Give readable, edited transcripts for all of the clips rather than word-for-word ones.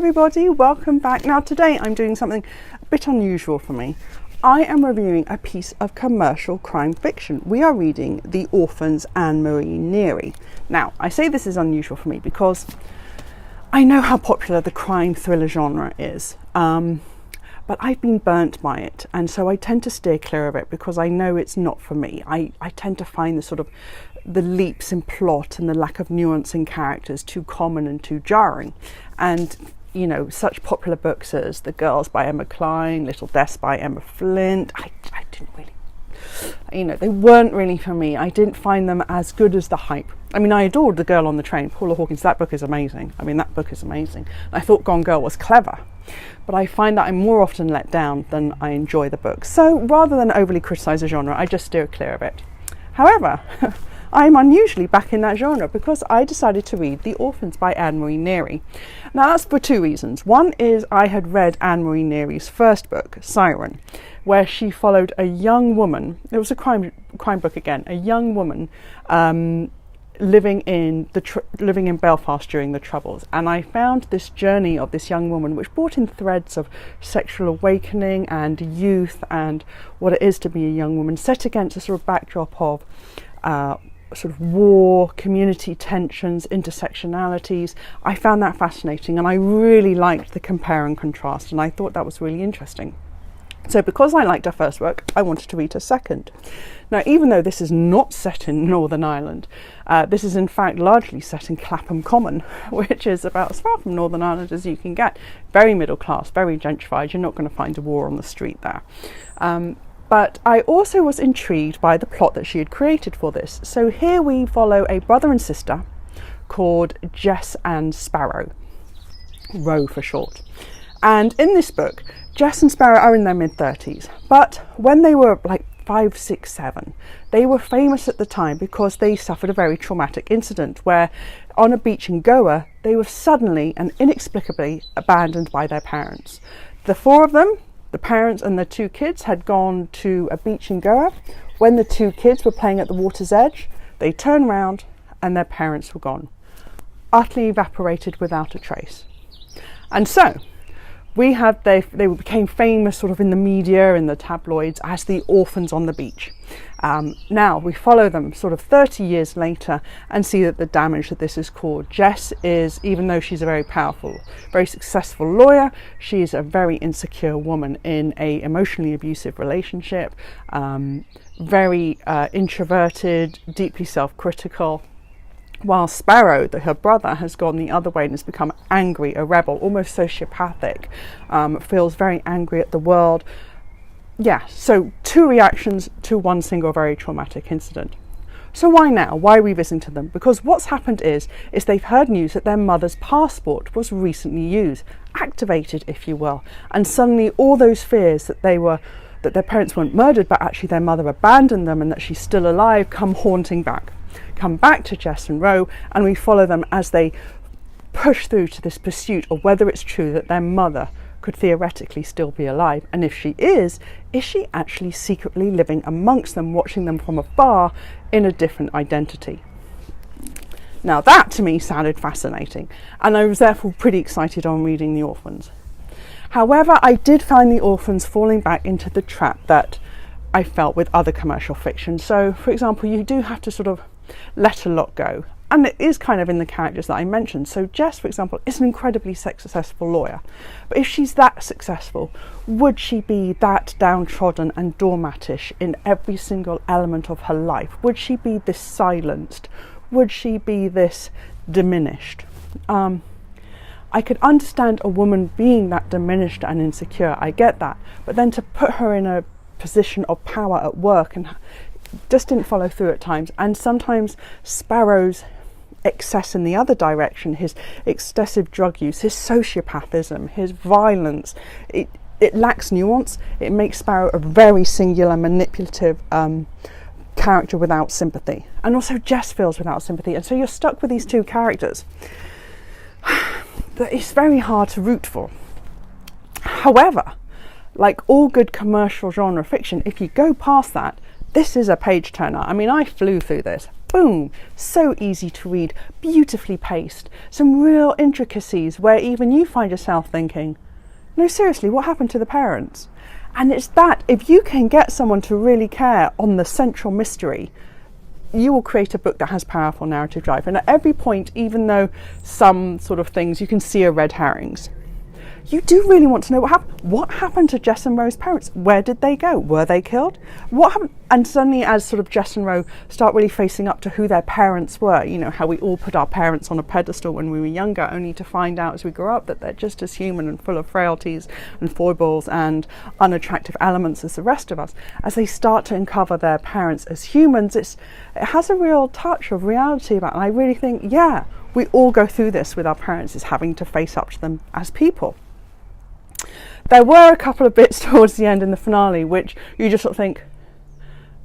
everybody, welcome back. Now today I'm doing something a bit unusual for me. I am reviewing a piece of commercial crime fiction. We are reading The Orphans, Annemarie Neary. Now I say this is unusual for me because I know how popular the crime thriller genre is, but I've been burnt by it, and so I tend to steer clear of it because I know it's not for me. I tend to find the leaps in plot and the lack of nuance in characters too common and too jarring. And you know, such popular books as The Girls by Emma Cline, Little Deaths by Emma Flint, I didn't really, they weren't really for me. I didn't find them as good as the hype. I mean, I adored The Girl on the Train, Paula Hawkins. That book is amazing. That book is amazing. I thought Gone Girl was clever, but I find that I'm more often let down than I enjoy the book. So rather than overly criticise the genre, I just steer clear of it. However, I'm unusually back in that genre because I decided to read The Orphans by Annemarie Neary. Now that's for two reasons. One is I had read Annemarie Neary's first book, Siren, where she followed a young woman. It was a crime book again. A young woman living in Belfast during the Troubles, and I found this journey of this young woman which brought in threads of sexual awakening and youth and what it is to be a young woman, set against a sort of backdrop of war, community tensions, intersectionalities. I found that fascinating, and I really liked the compare and contrast, and I thought that was really interesting. So because I liked her first work, I wanted to read her second. Now, even though this is not set in Northern Ireland, this is in fact largely set in Clapham Common, which is about as far from Northern Ireland as you can get. Very middle class, very gentrified. You're not going to find a war on the street there. But I also was intrigued by the plot that she had created for this. So here we follow a brother and sister called Jess and Sparrow, Roe for short. And in this book, Jess and Sparrow are in their mid-30s, but when they were like 5, 6, 7, they were famous at the time because they suffered a very traumatic incident where on a beach in Goa, they were suddenly and inexplicably abandoned by their parents. The four of them, the parents and their 2 kids, had gone to a beach in Goa. When the 2 kids were playing at the water's edge, they turned around and their parents were gone, utterly evaporated without a trace. And so they became famous in the media, in the tabloids, as the orphans on the beach. Now we follow them 30 years later and see that the damage that this has caused. Jess is, even though she's a very powerful, very successful lawyer, she's a very insecure woman in a emotionally abusive relationship, very introverted, deeply self-critical. While Sparrow, her brother, has gone the other way and has become angry, a rebel, almost sociopathic, feels very angry at the world. Yeah, so 2 reactions to one single very traumatic incident. So why now? Why revisiting them? Because what's happened is they've heard news that their mother's passport was recently used, activated, if you will, and suddenly all those fears that their parents weren't murdered, but actually their mother abandoned them and that she's still alive, come back to Jess and Roe, and we follow them as they push through to this pursuit of whether it's true that their mother could theoretically still be alive, and if she is she actually secretly living amongst them, watching them from afar in a different identity. Now that to me sounded fascinating, and I was therefore pretty excited on reading The Orphans. However, I did find The Orphans falling back into the trap that I felt with other commercial fiction. So for example, you do have to let a lot go, and it is kind of in the characters that I mentioned. So Jess, for example, is an incredibly successful lawyer, but if she's that successful, would she be that downtrodden and doormatish in every single element of her life? Would she be this silenced? Would she be this diminished? I could understand a woman being that diminished and insecure, I get that, but then to put her in a position of power at work and just didn't follow through at times. And sometimes Sparrow's excess in the other direction, his excessive drug use, his sociopathism, his violence, it lacks nuance. It makes Sparrow a very singular, manipulative character without sympathy. And also Jess feels without sympathy, and so you're stuck with these 2 characters that it's very hard to root for. However, like all good commercial genre fiction, if you go past that, this is a page turner. I mean, I flew through this. boom, so easy to read, beautifully paced, some real intricacies where even you find yourself thinking, no, seriously, what happened to the parents? And it's that, if you can get someone to really care on the central mystery, you will create a book that has powerful narrative drive. And at every point, even though some sort of things you can see are red herrings, you do really want to know what happened. What happened to Jess and Ro's parents? Where did they go? Were they killed? What happened? And suddenly, as sort of Jess and Ro start really facing up to who their parents were, you know, how we all put our parents on a pedestal when we were younger, only to find out as we grow up that they're just as human and full of frailties and foibles and unattractive elements as the rest of us. As they start to uncover their parents as humans, it has a real touch of reality about it. And I really think, yeah, we all go through this with our parents, is having to face up to them as people. There were a couple of bits towards the end in the finale which you just sort of think,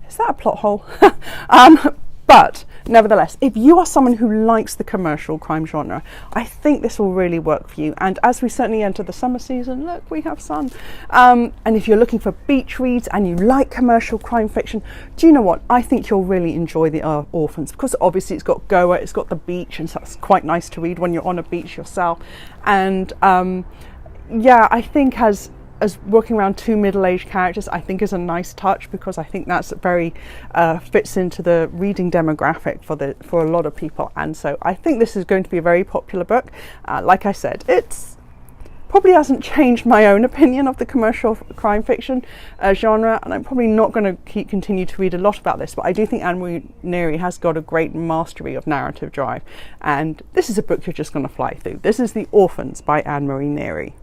is that a plot hole? But nevertheless, if you are someone who likes the commercial crime genre, I think this will really work for you. And as we certainly enter the summer season, look, we have sun. And if you're looking for beach reads and you like commercial crime fiction, do you know what? I think you'll really enjoy the Orphans, because obviously it's got Goa, it's got the beach, and so it's quite nice to read when you're on a beach yourself. And yeah, I think as working around two middle-aged characters, I think is a nice touch, because I think that's very fits into the reading demographic for a lot of people. And so I think this is going to be a very popular book. Like I said, it's probably hasn't changed my own opinion of the commercial crime fiction genre, and I'm probably not going to continue to read a lot about this, but I do think Annemarie Neary has got a great mastery of narrative drive, and this is a book you're just going to fly through. This is The Orphans by Annemarie Neary.